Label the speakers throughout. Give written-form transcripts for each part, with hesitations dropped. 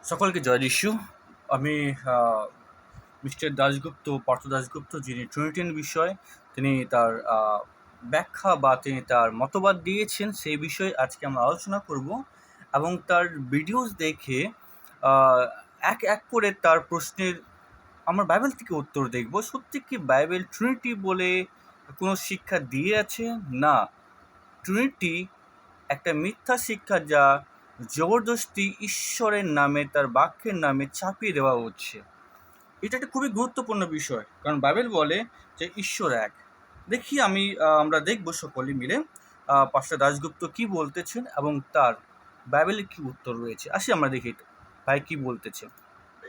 Speaker 1: সকলকে জয় যিশু। আমি আহ, মিস্টার দাশগুপ্ত, পার্থ দাশগুপ্ত, যিনি ট্রিনিটিয়ান বিষয় তিনি তার ব্যাখ্যা বা তিনি তার মতবাদ দিয়েছেন সেই বিষয়ে আজকে আমরা আলোচনা করব এবং তার ভিডিওস দেখে আহ, এক এক করে তার প্রশ্নের আমরা বাইবেল থেকে উত্তর দেখব। সত্যি কি বাইবেল ট্রিনিটি বলে কোনো শিক্ষা দিয়ে আছে? না, ট্রিনিটি একটা মিথ্যা শিক্ষা যা জবরদস্তি ঈশ্বরের নামে, তার বাক্যের নামে চাপিয়ে দেওয়া হচ্ছে। এটা একটা খুবই গুরুত্বপূর্ণ বিষয়, কারণ বাইবেল বলে যে ঈশ্বর এক। দেখি আমরা দেখব সকলে মিলে পাস্টার দাশগুপ্ত কি বলতেছেন এবং তার বাইবেলে কি উত্তর রয়েছে। আসি আমরা দেখি ভাই কি বলতেছে।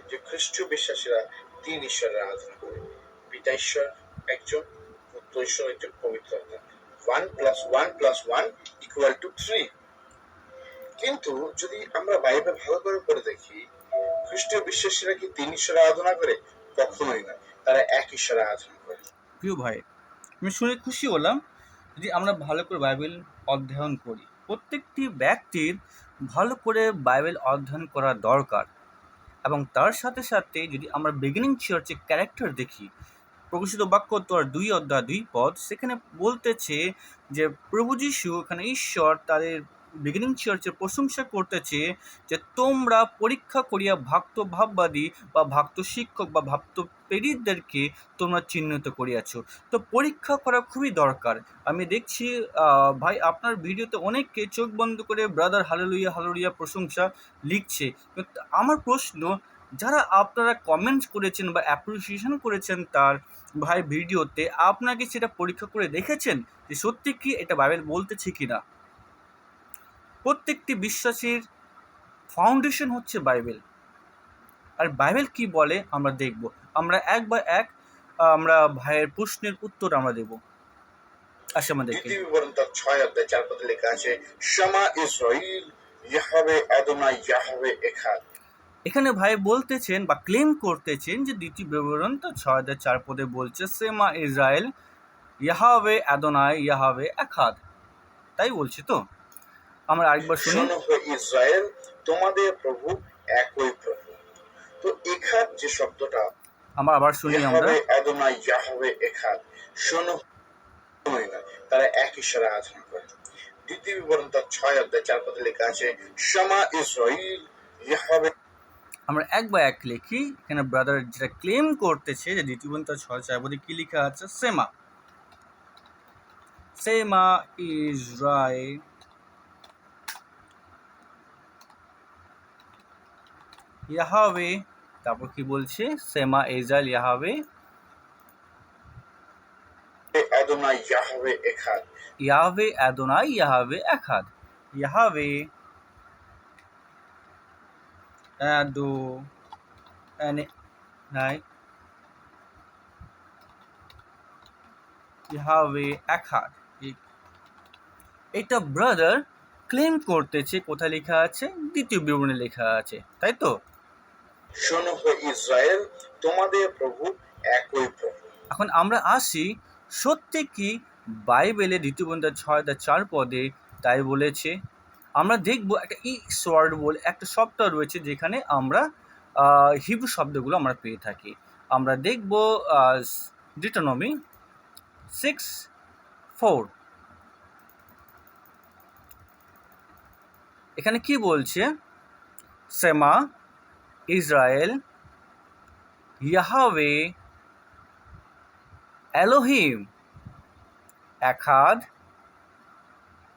Speaker 2: যে খ্রিস্টীয় বিশ্বাসীরা তিন ঈশ্বরের আরাধনা করে। পিতা ঈশ্বর একজন, পুত্র ঈশ্বর একজন, পবিত্র আত্মা। 1+1+1 = 3। কিন্তু যদি আমরা বাইবেল ভালো করে পড়ে দেখি, খ্রিস্টীয় বিশ্বাসীরা কি তিন ঈশ্বরের আরাধনা করে? কখনোই না, তারা এক ঈশ্বরের আরাধনা করে।
Speaker 1: প্রিয় ভাই, আমি শুনে খুশি হলাম। যদি আমরা ভালো করে বাইবেল অধ্যয়ন করি, প্রত্যেকটি ব্যক্তির ভালো করে বাইবেল অধ্যয়ন করা দরকার। এবং তার সাথে সাথে যদি আমরা বিগিনিং চার্চের ক্যারেক্টার দেখি, প্রকাশিত বাক্য তোর 2 অধ্যায় 2 পদ, সেখানে বলতেছে যে প্রভু যিশু, এখানে ঈশ্বর তাদের বিগিনিং চার্চের প্রশংসা করতেছে যে তোমরা পরীক্ষা করিয়া ভক্ত ভাববাদী বা ভক্ত শিক্ষক বা ভক্ত প্রেরিতদেরকে তোমরা চিহ্নিত করিয়াছ। তো পরীক্ষা করা খুবই দরকার। আমি দেখছি ভাই আপনার ভিডিওতে অনেককে চোখ বন্ধ করে ব্রাদার হালেলুয়া হালেলুয়া প্রশংসা লিখছে। কিন্তু আমার প্রশ্ন, যারা আপনারা কমেন্টস করেছেন বা অ্যাপ্রিসিয়েশন করেছেন তার ভাই ভিডিওতে, আপনাকে সেটা পরীক্ষা করে দেখেছেন যে সত্যি কি এটা বাইবেল বলতেছে কি না? প্রত্যেকটি বিশ্বাসীর ফাউন্ডেশন হচ্ছে বাইবেল। আর বাইবেল কি বলে আমরা দেখব। আমরা এক বা এক আমরা ভাইয়ের প্রশ্নের উত্তর আমরা দেব। আসে আমরা দেখি।
Speaker 2: দ্বিতীয় বিবরণ তার 6 অধ্যায় 4 পদে লেখা আছে, শামা ইসরাইল, ইয়াহওয়ে আদোনাই, ইয়াহওয়ে এখাদ।
Speaker 1: এখানে ভাই বলতেছেন বা ক্লেম করতেছেন যে দ্বিতীয় বিবরণ তার 6 অধ্যায় 4 পদে বলছে সেমা ইসরায়েল, ইয়াহাওয়ে আদোনাই, ইয়াহাওয়ে এখাদ। তাই বলছি তো? আমরা আরেকবার শুনি।
Speaker 2: শোনো হে ইসরায়েল, তোমাদের প্রভু একই প্রভু। তো এখাদ যে শব্দটা,
Speaker 1: আমরা আবার শুনি আমরা।
Speaker 2: ইয়াহওয়ে আদোনাই, ইয়াহওয়ে এখাদ, শোনো না, তারা এক ঈশ্বরে আরাধনা করে। দ্বিতীয় বিবরণ তার 6 অধ্যায় 4 পদে লেখা আছে, শামা ইসরাইল, ইয়াহওয়ে।
Speaker 1: আমরা এক বা এক লিখি। এখানে ব্রাদার যেটা ক্লেম করতেছে যে দ্বিতীয় বিবরণ তার 6 পদে কি লেখা আছে? সেমা, সেমা ইসরায়েল, ইয়াহাওয়ে। তারপর কি বলছে? সেমা ইসরায়েল, ইয়াহাওয়ে
Speaker 2: আদোনাই, ইয়াহওয়ে এখাদ।
Speaker 1: ইয়াহওয়ে আদোনাই, ইয়াহওয়ে এখাদ। ইয়াহওয়ে আদোনাই, ইয়াহওয়ে এখাদ। এটা ব্রাদার ক্লেম করতেছে। কোথায় লেখা আছে? দ্বিতীয় বিবরণে লেখা আছে, তাই তো?
Speaker 2: শোনো হে ইসরায়েল, তোমাদের প্রভু একই প্রভু।
Speaker 1: এখন আমরা আসি, সত্যি কি বাইবেলে দ্বিতীয় বিবরণ 6 অধ্যায় 4 পদে তাই বলেছে? আমরা দেখব একটা ওয়ার্ড বলে একটা শব্দ রয়েছে যেখানে আমরা হিব্রু শব্দগুলো আমরা পেয়ে থাকি। আমরা দেখব ডিউটেরোনমি 6:4। এখানে কি বলছে? সেমা ইসরায়েল, ইয়াহাওয়ে এলোহিম এখাদ,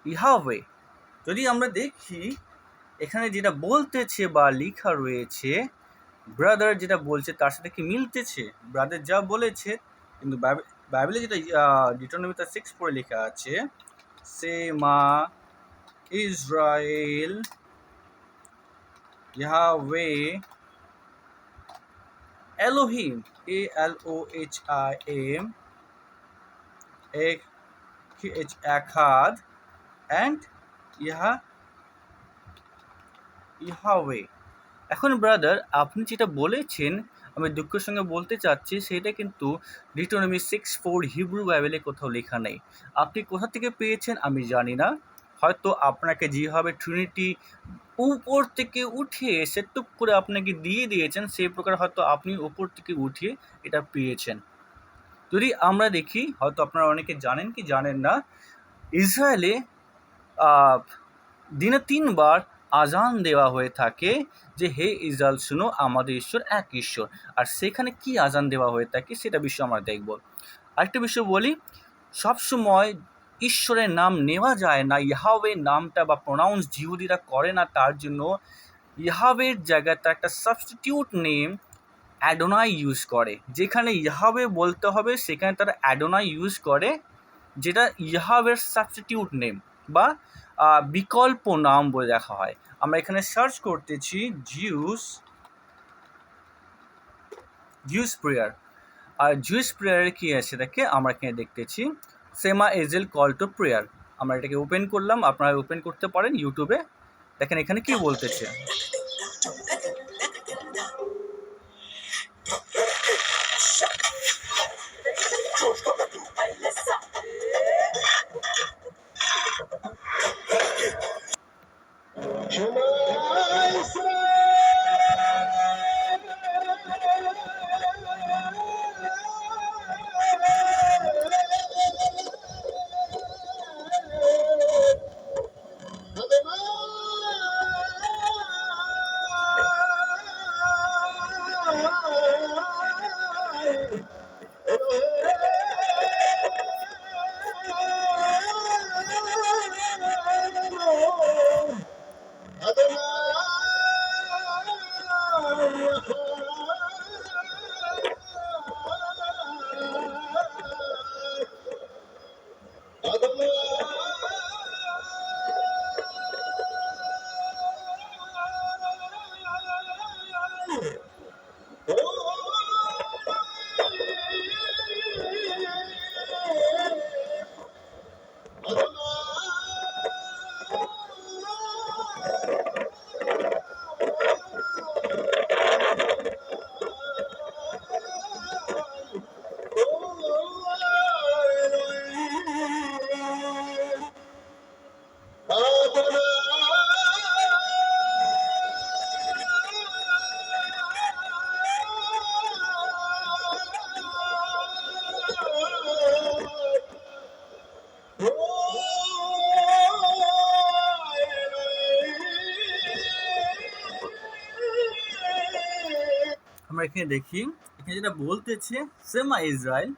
Speaker 1: ইয়াহাওয়ে। যদি আমরা দেখি এখানে যেটা বলতেছে বা লেখা রয়েছে, ব্রাদার যেটা বলছে তার সাথে কি মিলতেছে? ব্রাদার যা বলেছে, কিন্তু বাইবেলে যেটা ডিউটেরোনমি 6:4 লেখা আছে, সেমা ইসরায়েল, ইয়াহওয়ে এলোহিম, ALOHIM এখাদ অ্যান্ড ইয়াহওয়ে। এখন ব্রাদার আপনি যেটা বলেছেন, আমি দুঃখের সঙ্গে বলতে চাচ্ছি, সেটা কিন্তু ডিউটেরোনমি 6:4 হিব্রু বাইবেলে কোথাও লেখা নেই। আপনি কোথা থেকে পেয়েছেন আমি জানি না। হয়তো আপনাকে যেভাবে ট্রিনিটি উপর থেকে উঠে এসে টুক করে আপনাকে দিয়ে দিয়েছেন, সেই প্রকার হয়তো আপনি উপর থেকে উঠিয়ে এটা পেয়েছেন। যদি আমরা দেখি, হয়তো আপনারা অনেকে জানেন কি জানেন না, ইসরায়েলে দিনে 3 বার আজান দেওয়া হয়ে থাকে যে হে ইসরায়েল শুনো, আমাদের ঈশ্বর এক ঈশ্বর। আর সেখানে কি আজান দেওয়া হয়ে থাকে সেটা বিষয় আমরা দেখব। আরেকটা বিষয় বলি, সবসময় ঈশ্বরের নাম নেওয়া যায় না, ইয়াহওয়ে নামটা বা প্রোনাউন্স জিহুদিরা করে না, তার জন্য ইয়াহওয়ের জায়গায় তার একটা সাবস্টিটিউট নেম অ্যাডোনাই ইউজ করে। যেখানে ইয়াহওয়ে বলতে হবে সেখানে তারা অ্যাডোনাই ইউজ করে, যেটা ইয়াহওয়ের সাবস্টিটিউট নেম বা বিকল্প নাম বলে দেখা হয়। আমরা এখানে সার্চ করতেছি জিউস প্রেয়ার, আর জিউস প্রেয়ারে কি আছে দেখে আমরা এখানে দেখতেছি সেমা এজেল কল টু প্রেয়ার। আমরা এটাকে ওপেন করলাম, আপনারা ওপেন করতে পারেন ইউটিউবে। দেখেন এখানে কি বলতেছে, আমরা এখানে দেখি এখানে যেটা বলতেছে সেমা ইসরায়েল,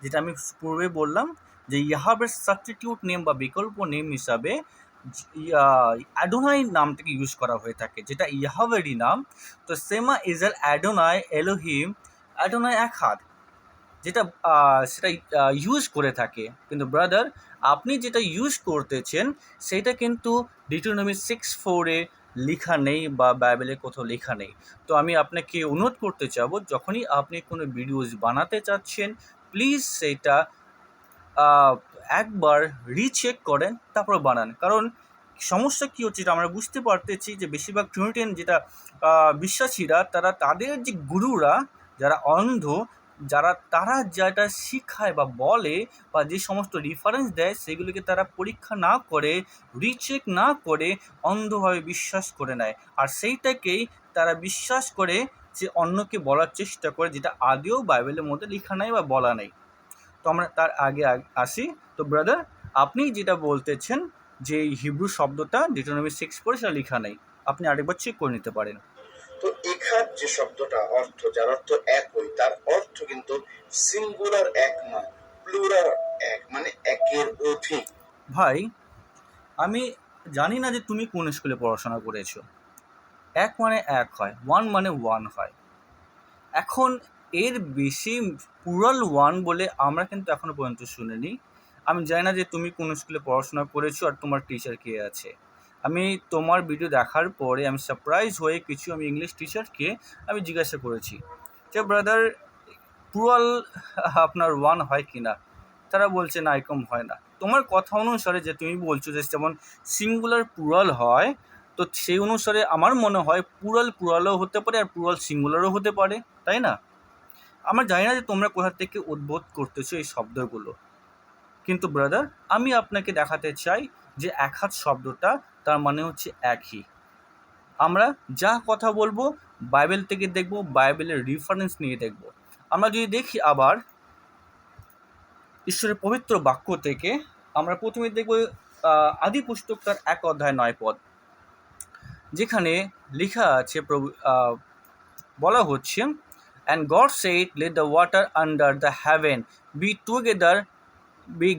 Speaker 1: যেটা আমি পূর্বে বললাম যে ইয়াহওয়ের সাবস্টিটিউট নেম বা বিকল্প নেম হিসাবে অ্যাডোনাই নামটাকে ইউজ করা হয়ে থাকে, যেটা ইয়াহওয়েরই নাম। তো সেমা ইসরায়েল অ্যাডোনাই এলোহিম, অ্যাডোনাই এক হাত, যেটা সেটা ইউজ করে থাকে। কিন্তু ব্রাদার, আপনি যেটা ইউজ করতেছেন সেটা কিন্তু ডিউটোনমি 6:4 লেখা নেই বা বাইবেলে কোথাও লেখা নেই। তো আমি আপনাকে অনুরোধ করতে চাবো, যখনই আপনি কোনো ভিডিওস বানাতে চাচ্ছেন, প্লিজ সেটা একবার রিচেক করেন তারপর বানান। কারণ সমস্যা কী হচ্ছে, এটা আমরা বুঝতে পারতেছি যে বেশিরভাগ ট্রিনিটিয়ান যেটা বিশ্বাসীরা, তারা তাদের যে গুরুরা যারা অন্ধ, তারা যেটা শিখায় বা বলে বা যে সমস্ত রেফারেন্স দেয় সেগুলিকে তারা পরীক্ষা না করে, রিচেক না করে অন্ধভাবে বিশ্বাস করে নেয়। আর সেইটাকেই তারা বিশ্বাস করে যে অন্যকে বলার চেষ্টা করে, যেটা আদেও বাইবেলের মধ্যে লেখা নাই বা বলা নেই। তো আমরা তার আগে আসি। তো ব্রাদার, আপনি যেটা বলতেছেন যে হিব্রু শব্দটা ডিউটোনমি 6:4 সেটা লেখা নেই, আপনি আরেকবার চেক করে নিতে পারেন।
Speaker 2: তো এখান যে শব্দটা অর্থ, যার অর্থ একই, তার অর্থ কিন্তু সিঙ্গুলার এক নয়, প্লুরাল এক, মানে একের অধিক।
Speaker 1: ভাই, আমি জানি না যে তুমি কোন স্কুলে পড়াশোনা করেছো। এক মানে এক হয়, ওয়ান মানে ওয়ান হয়। এখন এর বেশি প্লুরাল ওয়ান বলে আমরা কিন্তু এখনো পর্যন্ত শুনিনি। আমি জানি না যে তুমি কোন স্কুলে পড়াশোনা করেছো আর তোমার টিচার কে আছে। আমি তোমার ভিডিও দেখার পরে আমি সারপ্রাইজ হয়ে কিছু আমি ইংলিশ টিচারকে আমি জিজ্ঞাসা করেছি যে ব্রাদার, প্লুরাল আপনার ওয়ান হয় কি না? তারা বলছে না, এরকম হয় না। তোমার কথা অনুসারে যে তুমি বলছো যে যেমন সিঙ্গুলার প্লুরাল হয়, তো সেই অনুসারে আমার মনে হয় প্লুরালও হতে পারে আর প্লুরাল সিঙ্গুলারও হতে পারে, তাই না? আমরা জানি না যে তোমরা কোথা থেকে উদ্বোধ করতেছো এই শব্দগুলো, কিন্তু ব্রাদার আমি আপনাকে দেখাতে চাই যে এক হাত শব্দটা তার মানে হচ্ছে একই। আমরা যা কথা বলবো বাইবেল থেকে দেখব, বাইবেলের রেফারেন্স নিয়ে দেখব। আমরা যদি দেখি আবার ঈশ্বরের পবিত্র বাক্য থেকে, আমরা প্রথমে দেখব আদি পুস্তক তার 1 অধ্যায় 9 পদ, যেখানে লেখা আছে বলা হচ্ছে, and God said, let the water under the heaven be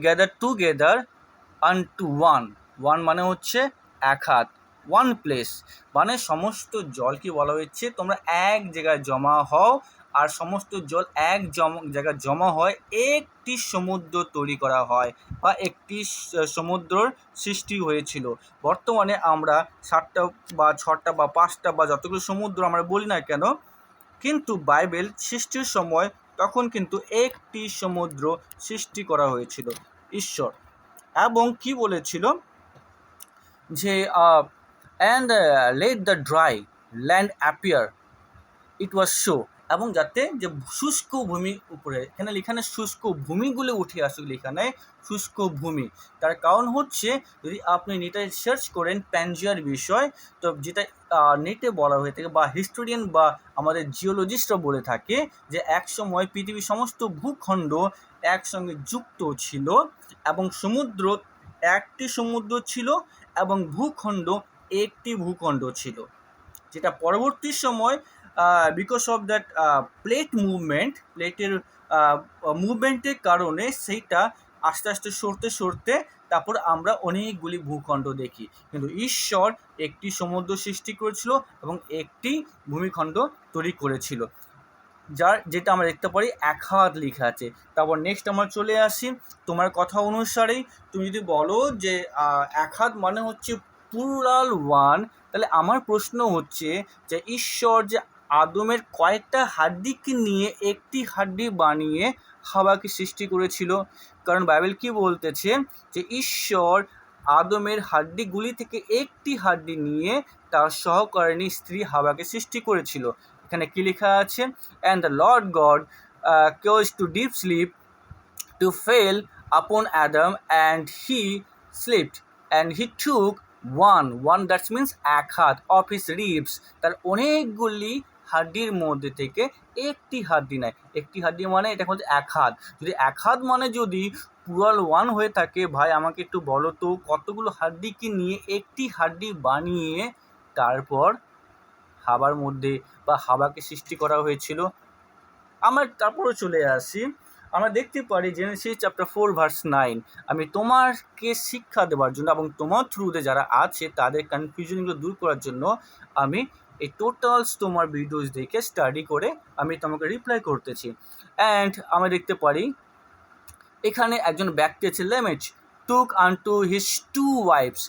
Speaker 1: gathered together unto one মানে হচ্ছে এক হাত, ওয়ান প্লেস মানে সমস্ত জল কি বলা হচ্ছে, তোমরা এক জায়গায় জমা হও, আর সমস্ত জল এক জায়গায় জমা হয়, একটি সমুদ্র তৈরি করা হয় বা একটি সমুদ্রর সৃষ্টি হয়েছিল। বর্তমানে আমরা 7টা বা 6টা বা 5টা বা যতগুলো সমুদ্র আমরা বলি না কেন, কিন্তু বাইবেল সৃষ্টির সময় তখন কিন্তু একটি সমুদ্র সৃষ্টি করা হয়েছিল ঈশ্বর। এবং কি বলেছিল যে and let the dry land appear, it was show, এবং যাতে যে শুষ্ক ভূমি উপরে, এখানে শুষ্ক ভূমিগুলো উঠে আসুক, এখানে শুষ্ক ভূমি। তার কারণ হচ্ছে, যদি আপনি নেটে সার্চ করেন প্যানজিয়ার বিষয়, তো যেটা নেটে বলা হয়ে থাকে বা হিস্টোরিয়ান বা আমাদের জিওলজিস্টরা বলে থাকে, যে এক সময় পৃথিবীর সমস্ত ভূখণ্ড একসঙ্গে যুক্ত ছিল এবং সমুদ্র একটি সমুদ্র ছিল এবং ভূখণ্ড একটি ভূখণ্ড ছিল, যেটা পরবর্তী সময় বিকজ অফ দ্যাট প্লেটের মুভমেন্টের কারণে সেইটা আস্তে আস্তে সরতে তারপর আমরা অনেকগুলি ভূখণ্ড দেখি। কিন্তু ঈশ্বর একটি সমুদ্র সৃষ্টি করেছিল এবং একটি ভূমিখণ্ড তৈরি করেছিল, যেটা আমরা দেখতে পারি এক হাত লেখা আছে। তারপর নেক্সট আমরা চলে আসি, তোমার কথা অনুসারেই তুমি যদি বলো যে এক হাত মানে হচ্ছে প্লুরাল ওয়ান, তাহলে আমার প্রশ্ন হচ্ছে যে ঈশ্বর যে আদমের কয়েকটা হাড্ডিকে নিয়ে একটি হাড্ডি বানিয়ে হাওয়াকে সৃষ্টি করেছিল? কারণ বাইবেল কি বলতেছে যে ঈশ্বর আদমের হাড্ডিগুলি থেকে একটি হাড্ডি নিয়ে তার সহকর্মী স্ত্রী হাওয়াকে সৃষ্টি করেছিল। এখানে কি লেখা আছে, and the Lord God caused to deep sleep to fall upon Adam, and he slept, and he took one that means এক হাত of his ribs, তার অনেকগুলি হাড্ডির মধ্যে থেকে একটি হাড্ডি নেয়। একটি হাড্ডি মানে এটা হচ্ছে এক হাত। যদি এক হাত মানে যদি প্লুরাল ওয়ান হয়ে থাকে, ভাই আমাকে একটু বলো তো কতগুলো হাড্ডিকে নিয়ে একটি হাড্ডি বানিয়ে তারপর হাওয়ার মধ্যে বা হাওয়াকে সৃষ্টি করা হয়েছিল? আমরা তারপরে চলে আসি, আমরা দেখতে পারি জেনেসিস চ্যাপ্টার 4 ভার্স 9, আমি তোমাকে শিক্ষা দেওয়ার জন্য এবং তোমার থ্রুতে যারা আছে তাদের কনফিউশনগুলো দূর করার জন্য আমি এই টোটালস তোমার ভিডিওস দেখে স্টাডি করে আমি তোমাকে রিপ্লাই করতেছি। অ্যান্ড আমরা দেখতে পারি এখানে একজন ব্যক্তি আছে লেমেচ, টুক আনটু হিজ 2 wives,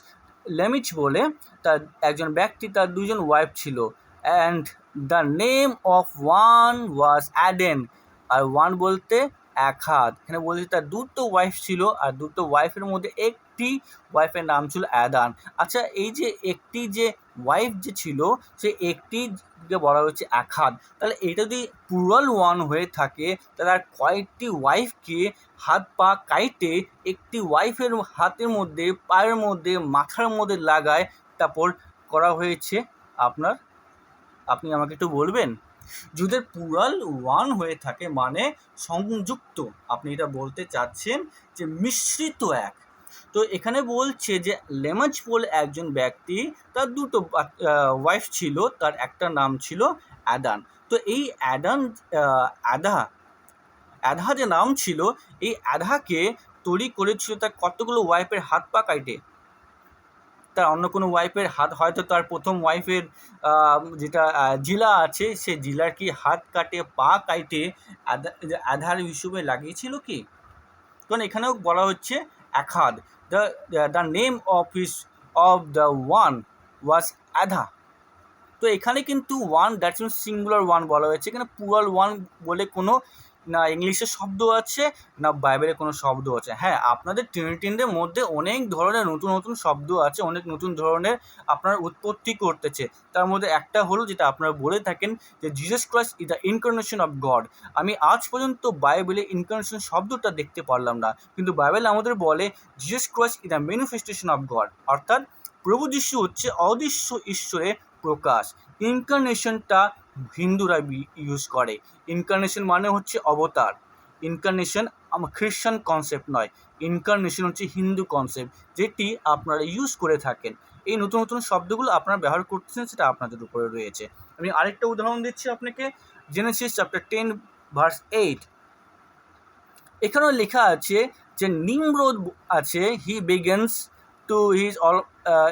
Speaker 1: লেমিচ বলে তার একজন ব্যক্তি, তার 2জন ওয়াইফ ছিল। And the name of one was Aden, আর ওয়ান বলতে এক হাত। এখানে বলছে তার 2টো ওয়াইফ ছিল, আর 2টো ওয়াইফের মধ্যে একটি ওয়াইফের নাম ছিল অ্যাদান। আচ্ছা, এই যে একটি যে ওয়াইফ যে ছিল, সে একটিকে বলা হচ্ছে এক হাত, তাহলে এটা যদি প্লুরাল ওয়ান হয়ে থাকে, তাহলে আর কয়েকটি ওয়াইফকে হাত পা কাইটে একটি ওয়াইফের হাতের মধ্যে, পায়ের মধ্যে, মাথার মধ্যে লাগায় তারপর করা হয়েছে আপনি আমাকে একটু বলবেন? যদি প্লুরাল ওয়ান হয়ে থাকে মানে সংযুক্ত, আপনি এটা বলতে চাচ্ছেন যে মিশ্রিত এক। তো এখানে বলছে যে লেমাজ বলে একজন ব্যক্তি, তার 2টো ওয়াইফ ছিল, তার একটা নাম ছিল অ্যাদান। তো এই অ্যাধা যে নাম ছিল, এই অ্যাধাকে তৈরি করেছিল তার কতগুলো ওয়াইফের হাত পা কাইটে। তার অন্য কোনো ওয়াইফের হাত, হয়তো তার প্রথম ওয়াইফের যেটা জিলা আছে, সে জিলার কি হাত কাটে পা কাটে আধার হিসেবে লাগিয়েছিল কি? কারণ এখানেও বলা হচ্ছে এক হাত, the name of the one was আধা। তো এখানে কিন্তু one that's means singular one বলা হয়েছে, এখানে প্লুরাল ওয়ান বলে কোনো না ইংলিশে শব্দ আছে না বাইবেলে কোনো শব্দ আছে। হ্যাঁ, আপনাদের ট্রিনিটিদের মধ্যে অনেক ধরনের নতুন নতুন শব্দ আছে, অনেক নতুন ধরনের আপনারা উৎপত্তি করতেছে। তার মধ্যে একটা হলো যেটা আপনারা বলে থাকেন যে Jesus Christ is the incarnation of god. আমি আজ পর্যন্ত বাইবেলে ইনকার্নেশন শব্দটা দেখতে পারলাম না, কিন্তু বাইবেল আমাদের বলে Jesus Christ is the manifestation of god, অর্থাৎ প্রভু যীশু হচ্ছে অদৃশ্য ঈশ্বরের প্রকাশ। ইনকার্নেশনটা হিন্দুরা ইউজ করে। ইনকার্নেশন মানে হচ্ছে অবতার। ইনকার্নেশন খ্রিশ্চান কনসেপ্ট নয়, ইনকার্নেশন হচ্ছে হিন্দু কনসেপ্ট, যেটি আপনারা ইউজ করে থাকেন। এই নতুন নতুন শব্দগুলো আপনারা ব্যবহার করতেছেন, সেটা আপনাদের উপরে রয়েছে। আমি আরেকটা উদাহরণ দিচ্ছি আপনাকে, জেনেসিস চ্যাপ্টার 10 ভার্স 8। এখানেও লেখা আছে যে নিমরোদ আছে, he begins to his all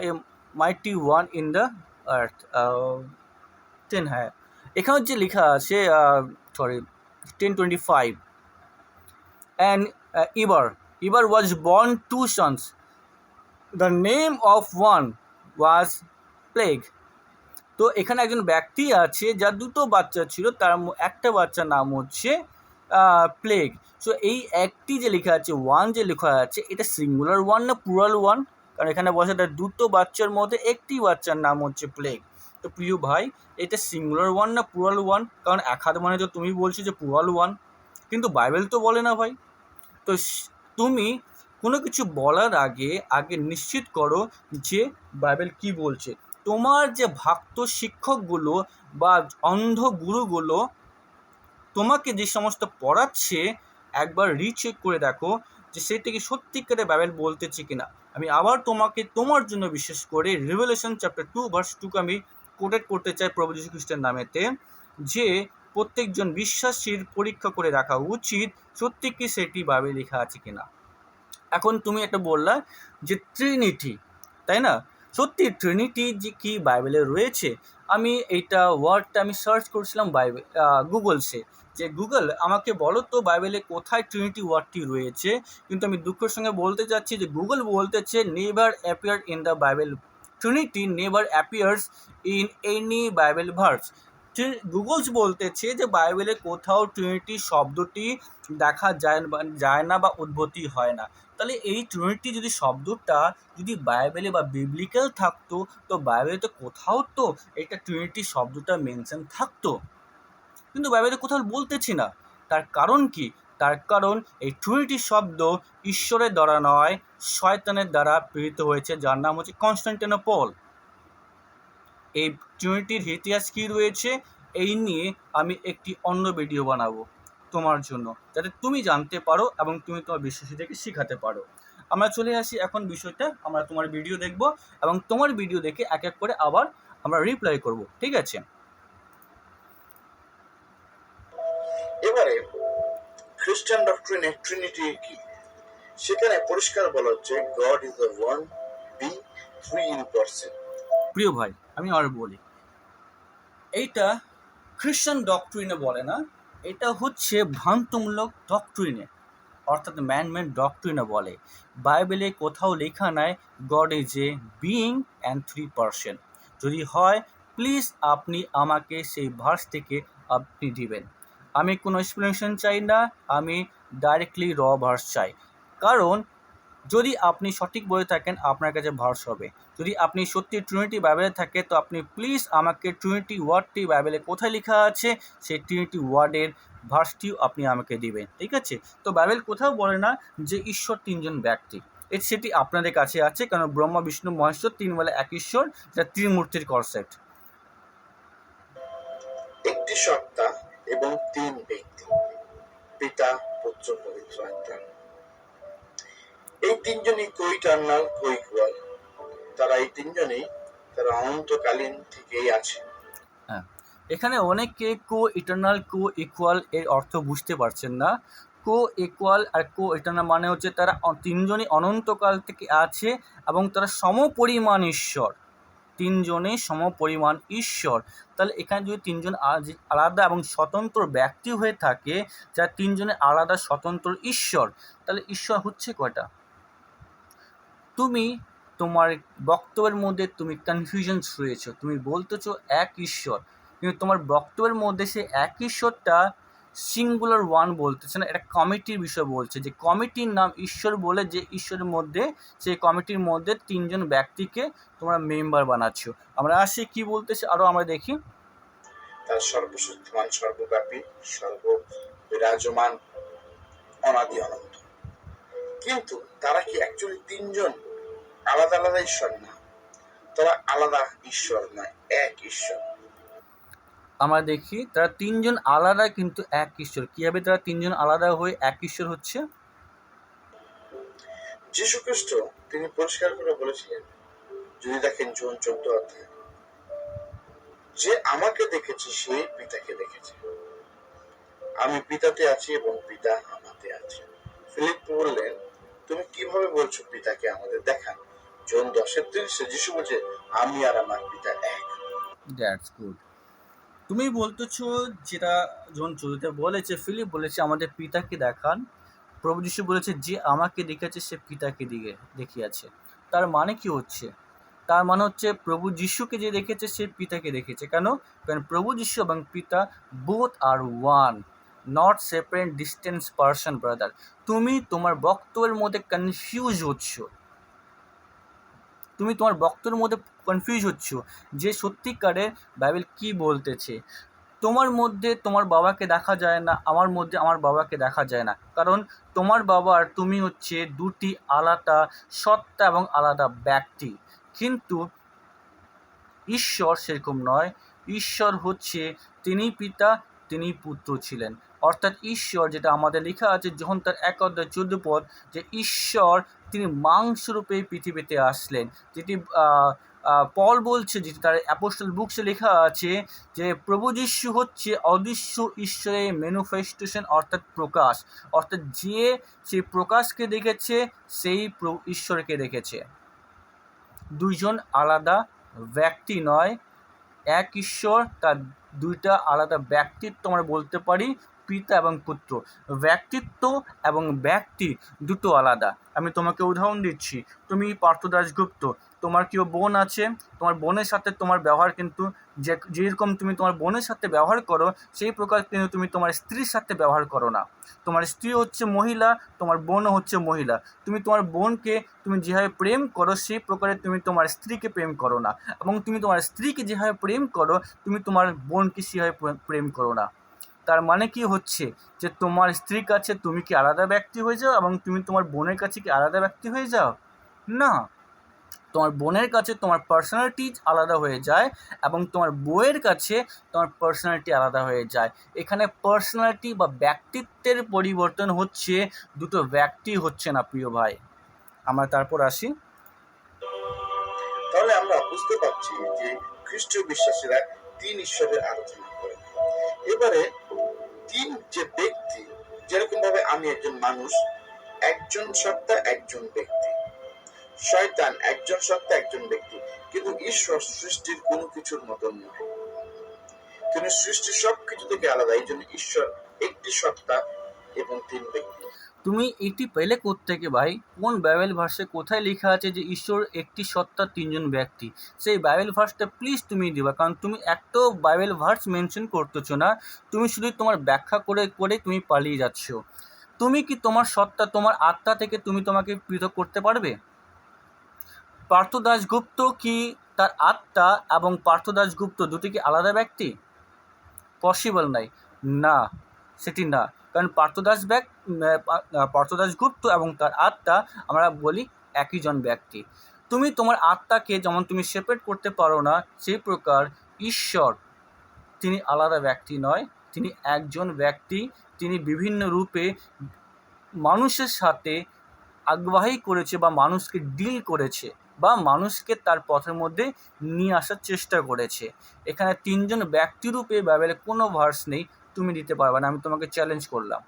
Speaker 1: a mighty one in the earth. 10, হ্যাঁ, এখানে যে লেখা আছে, sorry, 10:25, and Eber was born 2 sons, the name of one was Peleg. তো এখানে একজন ব্যক্তি আছে যার দুটো বাচ্চা ছিল, তার একটা বাচ্চার নাম হচ্ছে প্লেগ। সো এই একটি যে লেখা আছে, ওয়ান যে লেখা আছে, এটা সিঙ্গুলার ওয়ান না প্লুরাল ওয়ান? কারণ এখানে বসে তার দুটো বাচ্চার মধ্যে একটি বাচ্চার নাম হচ্ছে প্লেগ। তো প্রিয় ভাই, এটা সিঙ্গুলার ওয়ান না প্লুরাল ওয়ান? কারণ এক হাত মানে তো তুমি বলছো যে প্লুরাল ওয়ান, কিন্তু বাইবেল তো বলে না ভাই। তো তুমি কোনো কিছু বলার আগে নিশ্চিত করো যে বাইবেল কি বলছে। তোমার যে ভক্ত শিক্ষকগুলো বা অন্ধ গুরুগুলো তোমাকে যে সমস্ত পড়াচ্ছে, একবার রিচেক করে দেখো যে সেটা কি সত্যিকারে বাইবেল বলতেছে কিনা। আমি আবার তোমার জন্য বিশেষ করে রিভেলেশন চ্যাপ্টার 2 ভার্স 2 আমি কোটেট করতে চাই প্রভু যীশু খ্রিস্টের নামেতে, যে প্রত্যেকজন বিশ্বাসীর পরীক্ষা করে রাখা উচিত সত্যি কি সেটি বাইবেল লেখা আছে কিনা। এখন তুমি একটা বললা যে ট্রিনিটি, তাই না? সত্যি ট্রিনিটি যে কি বাইবেলে রয়েছে? আমি এইটা ওয়ার্ডটা আমি সার্চ করছিলাম গুগলসে, যে গুগল আমাকে বলো তো বাইবেলে কোথায় ট্রিনিটি ওয়ার্ডটি রয়েছে। কিন্তু আমি দুঃখের সঙ্গে বলতে চাচ্ছি যে গুগল বলতেছে never appear in the Bible, Trinity never appears in any Bible verse. Google's বলতেছে যে বাইবেলে কোথাও ট্রিনিটি শব্দটি দেখা যায় না বা উদ্ভূতি হয় না। তাহলে এই ট্রিনিটি যদি শব্দটা যদি বাইবেলে বা বিবলিক্যাল থাকতো, তো বাইবেলে তো কোথাও তো এটা ট্রিনিটি শব্দটা মেনশন থাকতো, কিন্তু বাইবেলে কোথাও বলতেছি না। তার কারণ কি? তার কারণ এই ট্রিনিটি শব্দ ঈশ্বরের দ্বারা নয়, শয়তানের দ্বারা প্রেরিত হয়েছে, যার নাম হচ্ছে কনস্টান্টিনোপল। এই ট্রিনিটির ইতিহাস কী রয়েছে এই নিয়ে আমি একটি অন্য ভিডিও বানাবো তোমার জন্য, যাতে তুমি জানতে পারো এবং তুমি তোমার বিশ্বাসীদেরকে শেখাতে পারো। আমরা চলে আসি এখন বিষয়টা, আমরা তোমার ভিডিও দেখব এবং তোমার ভিডিও দেখে এক এক করে আবার আমরা রিপ্লাই করব, ঠিক আছে?
Speaker 2: এবারে খ্রিস্টান ডক্ট্রিনে ট্রিনিটি কি, সেখানে পরিষ্কার বলা হচ্ছে God is the one be 3 in person।
Speaker 1: প্রিয় ভাই, আমি আর বলি, এইটা খ্রিস্টান ডক্ট্রিনে বলে না, এটা হচ্ছে ভ্রান্তমূলক ডক্ট্রিনে, অর্থাৎ ম্যানমেড ডক্ট্রিনে বলে। বাইবেলে কোথাও লেখা নাই god is a being and 3 person। যদি হয় প্লিজ আপনি আমাকে সেই ভার্স থেকে আপনি দিবেন। আমি কোনো এক্সপ্লেনেশন চাই না, আমি ডাইরেক্টলি র ভার্স চাই। কারণ যদি আপনি সঠিক বলে থাকেন আপনার কাছে ভার্স হবে। যদি আপনি সত্যি ট্রিনিটি বাইবেলে থাকে, তো আপনি প্লিজ আমাকে ট্রিনিটি ওয়ার্ডটি বাইবেলে কোথায় লেখা আছে সেই ট্রিনিটি ওয়ার্ডের ভার্সটিও আপনি আমাকে দিবেন, ঠিক আছে? তো বাইবেল কোথাও বলে না যে ঈশ্বর 3জন ব্যক্তি, সেটি আপনাদের কাছে আছে, কারণ ব্রহ্মা বিষ্ণু মহেশ্বর 3 বলে এক ঈশ্বর, যা ত্রিমূর্তির কনসেপ্ট।
Speaker 2: একটি সত্তা এবং 3 ব্যক্তি, পিতা পুত্র পবিত্র আত্মা। এই 3জনই কো-ইটারনাল কো-ইকুয়াল। তারা এই 3জনই তারা অনন্তকালীন থেকেই আছে।
Speaker 1: হ্যাঁ, এখানে অনেকে কো ইটার্নাল কো ইকুয়াল এর অর্থ বুঝতে পারছেন না। কো ইকুয়াল আর কো ইটার্নাল মানে হচ্ছে তারা 3জনই অনন্তকাল থেকে আছে এবং তারা সমপরিমাণ ঈশ্বর, 3জনই সমপরিমাণ ঈশ্বর। তাহলে এখানে যদি 3জন আলাদা এবং স্বতন্ত্র ব্যক্তি হয়ে থাকে, যা 3জনের আলাদা স্বতন্ত্র ঈশ্বর, তাহলে ঈশ্বর হচ্ছে কয়টা? তুমি তোমার বক্তব্যের মধ্যে তুমি কনফিউশনস রয়েছে, তুমি বলতেছো এক ঈশ্বর, কিন্তু তোমার বক্তব্যের মধ্যে সে এক ঈশ্বরটা সিঙ্গুলার ওয়ান বলতেছে না, এটা কমিটির বিষয় বলছে, যে কমিটির নাম ঈশ্বর বলে, যে ঈশ্বরের মধ্যে সেই কমিটির মধ্যে 3জন ব্যক্তিকে তোমরা মেম্বার বানাচ্ছ। আমরা আসি কি বলতেছে আরও আমরা দেখি।
Speaker 2: তার সর্বশক্তিমান, সর্বব্যাপী, সর্ববিরাজমান, অনাদি অনন্ত। কিন্তু তারা কি অ্যাকচুয়ালি 3জন আলাদা আলাদা ঈশ্বর? না, তারা আলাদা ঈশ্বর নয়, এক ঈশ্বর।
Speaker 1: আমরা দেখি তারা তিনজন আলাদা কিন্তু এক ঈশ্বর। কিভাবে তারা তিনজন আলাদা হয়ে এক ঈশ্বর হচ্ছে?
Speaker 2: যীশু খ্রিস্ট তিনি পরিষ্কার করে বলেছিলেন, যদি দেখেন জন 14 অধ্যায়, যে আমাকে দেখেছে সেই পিতাকে দেখেছে, আমি পিতাতে আছি এবং পিতা আমাতে আছে। ফিলিপ বললেন, তুমি কিভাবে বলছো পিতাকে আমাদের দেখান? জন 10:30 যীশু বলছে, আমি আর আমার পিতা এক।
Speaker 1: That's good. তুমি বলতেছো যেটা জন চতুর্থে বলেছে, ফিলিপ বলেছে আমাদের পিতাকে দেখান। প্রভু যীশু বলেছে যে আমাকে দেখেছে সে পিতাকে দেখিয়াছে। তার মানে কি হচ্ছে? তার মানে হচ্ছে প্রভু যিশুকে যে দেখেছে সে পিতাকে দেখেছে। কেন? কারণ প্রভু যিশু এবং পিতা both are one, not separate distance person brother. তুমি তোমার বক্তব্যের মধ্যে কনফিউজ হচ্ছ। তুমি তোমার বক্তব্যের মধ্যে কনফিউজ হচ্ছ যে সত্যিকারের বাইবেল কি বলতেছে। তোমার মধ্যে তোমার বাবাকে দেখা যায় না, আমার মধ্যে আমার বাবাকে দেখা যায় না। কারণ তোমার বাবা আর তুমি হচ্ছে দুটি আলাদা সত্তা এবং আলাদা ব্যক্তি। কিন্তু ঈশ্বর সেরকম নয়। ঈশ্বর হচ্ছে তিনি পিতা, তিনি পুত্র ছিলেন। অর্থাৎ ঈশ্বর, যেটা আমাদের লেখা আছে যখন তার 1:14 যে ঈশ্বর তিনি মাংসরূপে পৃথিবীতে আসলেন। যেটি পল বলছে, যেটি তার অ্যাপোস্টল বুকসে লেখা আছে যে প্রভু যিশু হচ্ছে অদৃশ্য ঈশ্বরের ম্যানিফেস্টেশন, অর্থাৎ প্রকাশ। অর্থাৎ যে সেই প্রকাশকে দেখেছে সেই ঈশ্বরকে দেখেছে। দুইজন আলাদা ব্যক্তি নয়, এক ঈশ্বর, তার দুইটা আলাদা ব্যক্তিত্ব আমরা বলতে পারি, পিতা এবং পুত্র। ব্যক্তিত্ব এবং ব্যক্তি দুটো আলাদা। আমি তোমাকে উদাহরণ দিচ্ছি, তুমি পার্থ দাশগুপ্ত, তোমার কেউ বোন আছে, তোমার বোনের সাথে তোমার ব্যবহার কিন্তু যেরকম তুমি তোমার বোনের সাথে ব্যবহার করো সেই প্রকার কিন্তু তুমি তোমার স্ত্রীর সাথে ব্যবহার করো না। তোমার স্ত্রী হচ্ছে মহিলা, তোমার বোনও হচ্ছে মহিলা। তুমি তোমার বোনকে তুমি যেভাবে প্রেম করো সেই প্রকারে তুমি তোমার স্ত্রীকে প্রেম করো না, এবং তুমি তোমার স্ত্রীকে যেভাবে প্রেম করো তুমি তোমার বোনকে সেভাবে প্রেম করো না। তার মানে কি হচ্ছে যে তোমার স্ত্রীর কাছে তুমি কি আলাদা ব্যক্তি হয়ে যাও এবং তুমি তোমার বোনের কাছে কি আলাদা ব্যক্তি হয়ে যাও? না, তোমার বোনের কাছে তোমার পার্সোনালিটি আলাদা হয়ে যায় এবং তোমার বউয়ের কাছে তোমার পার্সোনালিটি আলাদা হয়ে যায়। এখানে পার্সোনালিটি বা ব্যক্তিত্বের পরিবর্তন হচ্ছে, দুটো ব্যক্তি হচ্ছে না প্রিয় ভাই। আমরা তারপর আসি।
Speaker 2: তাহলে আমরা বুঝতে পারছি যে খ্রিস্টীয় বিশ্বাসীরা তিন ঈশ্বরের আরাধনা করে। এবারে তিন যে ব্যক্তি, যেরকম ভাবে আমি একজন মানুষ, একজন সত্তা একজন ব্যক্তি, শয়তান একজন সত্তা একজন ব্যক্তি, কিন্তু ঈশ্বর সৃষ্টির কোনো কিছুর মতন নয়। তিনি সৃষ্টির সবকিছু থেকে আলাদা, এই জন্য ঈশ্বর একটি সত্তা এবং তিন ব্যক্তি।
Speaker 1: তুমি এটি পেলে কোত্থেকে ভাই? কোন বাইবেল ভার্সে কোথায় লেখা আছে যে ঈশ্বর একটি সত্তা তিনজন ব্যক্তি? সেই বাইবেল ভার্সটা প্লিজ তুমি দিবা, কারণ তুমি একটাও বাইবেল ভার্স মেনশন করতেছো না। তুমি শুধু তোমার ব্যাখ্যা করে করে তুমি পালিয়ে যাচ্ছ। তুমি কি তোমার সত্তা, তোমার আত্মা থেকে তুমি তোমাকে পৃথক করতে পারবে? পার্থ দাশগুপ্ত কি তার আত্মা এবং পার্থ দাশগুপ্ত দুটি কি আলাদা ব্যক্তি? পসিবল নাই। না, সেটি না। কারণ পার্থ দাশগুপ্ত এবং তার আত্মা আমরা বলি একই জন ব্যক্তি। তুমি তোমার আত্মাকে যেমন তুমি সেপারেট করতে পারো না, সেই প্রকার ঈশ্বর তিনি আলাদা ব্যক্তি নয়, তিনি একজন ব্যক্তি। তিনি বিভিন্ন রূপে মানুষের সাথে আগ্রাহী করেছে বা মানুষকে ডিল করেছে বা মানুষকে তার পথের মধ্যে নিয়ে আসার চেষ্টা করেছে। এখানে তিনজন ব্যক্তিরূপে বাইবেলে কোনো ভার্স নেই, তুমি দিতে পারবে না, আমি তোমাকে চ্যালেঞ্জ করলাম।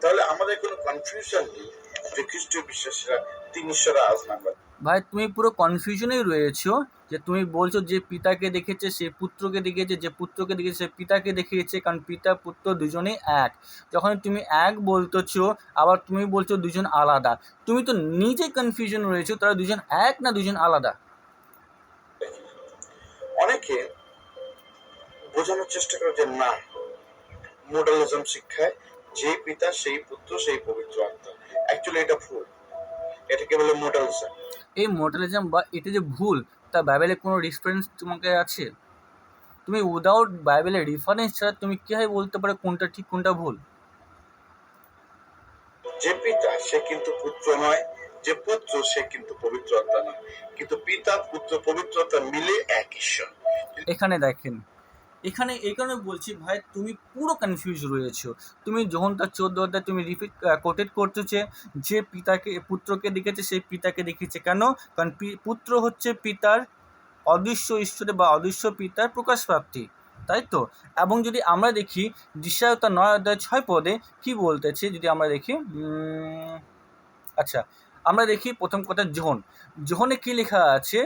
Speaker 2: তাহলে আমাদের কোনো কনফিউশন নেই যে খ্রিস্টীয় বিশ্বাসীরা তিন ঈশ্বরের আরাধনা করে।
Speaker 1: ভাই তুমি পুরো কনফিউশনেই রয়েছো, যে তুমি বলছো যে পিতাকে দেখেছে সে পুত্রকে দেখেছে, যে পুত্রকে দেখেছে সে পিতাকে দেখিয়েছে, কারণ পিতা পুত্র দুজনেই এক। যখন তুমি এক বলতেছো আবার তুমি বলছো দুজন আলাদা। তুমি তো নিজে কনফিউশন রয়েছো, তারা দুজন এক না দুজন আলাদা?
Speaker 2: অনেকে বোঝানোর চেষ্টা করে যে না, মডালিজম শিক্ষায় যে পিতা সেই পুত্র সেই পবিত্র আত্মা। অ্যাকচুয়ালি এটা ভুল, এটাকে বলে মডালিজম।
Speaker 1: এই মডালিজম বা এটা যে ভুল, তা বাইবেলে কোনো রেফারেন্স তোমাকে আছে? তুমি উইদাউট বাইবেলের রেফারেন্স ছাড়া তুমি কীভাবে বলতে পারো কোনটা ঠিক কোনটা ভুল?
Speaker 2: যে পিতা সে কিন্তু পুত্র নয়, যে পুত্র সে কিন্তু পবিত্র আত্মা নয়, কিন্তু পিতা পুত্র পবিত্র আত্মা মিলে এক ঈশ্বর।
Speaker 1: এখানে দেখেন, এখানে এই কারণে বলছি ভাই, তুমি পুরো কনফিউজ রয়েছো। তুমি যখন তার 14 অধ্যায় তুমি রিপিট কোটেড করতেছে, যে পিতাকে পুত্রকে দেখেছে সেই পিতাকে দেখেছে। কেন? কারণ পুত্র হচ্ছে পিতার অদৃশ্য ঈশ্বরে বা অদৃশ্য পিতার প্রকাশ প্রাপ্তি, তাই তো? এবং যদি আমরা দেখি যিশায়া তার 9 অধ্যায় 6 পদে কি বলতেছে, যদি আমরা দেখি আচ্ছা, আমরা দেখি প্রথম কথা যোহনে কি লেখা আছে?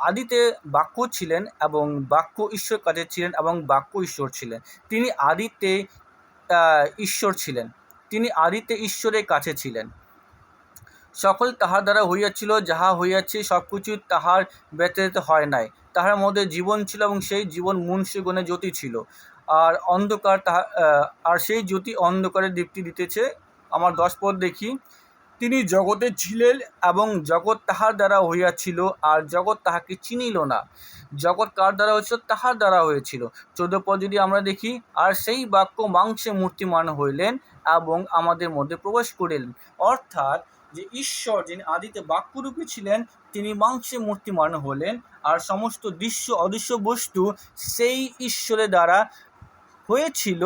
Speaker 1: আদিতে বাক্য ছিলেন এবং বাক্য ঈশ্বর কাছে ছিলেন এবং বাক্য ঈশ্বর ছিলেন। তিনি আদিতে ঈশ্বর ছিলেন, তিনি আদিতে ঈশ্বরের কাছে ছিলেন। সকল তাহার দ্বারা হইয়াছিল, যাহা হইয়াছে সব কিছু তাহার ব্যতীত হয় নাই। তাহার মধ্যে জীবন ছিল এবং সেই জীবন মনুষ্যগণে জ্যোতি ছিল। আর অন্ধকার আর সেই জ্যোতি অন্ধকারে দীপ্তি দিতেছে। আমার 10 পদ দেখি, তিনি জগতে ছিলেন এবং জগৎ তাহার দ্বারা হইয়াছিল, আর জগৎ তাহাকে চিনিল না। জগৎ কার দ্বারা হয়েছিল? তাহার দ্বারা হয়েছিল। 14 পদ যদি আমরা দেখি, আর সেই বাক্য মাংসে মূর্তিমান হইলেন এবং আমাদের মধ্যে প্রবেশ করিলেন। অর্থাৎ যে ঈশ্বর যিনি আদিতে বাক্যরূপী ছিলেন, তিনি মাংসে মূর্তিমান হলেন, আর সমস্ত দৃশ্য অদৃশ্য বস্তু সেই ঈশ্বরের দ্বারা হয়েছিল,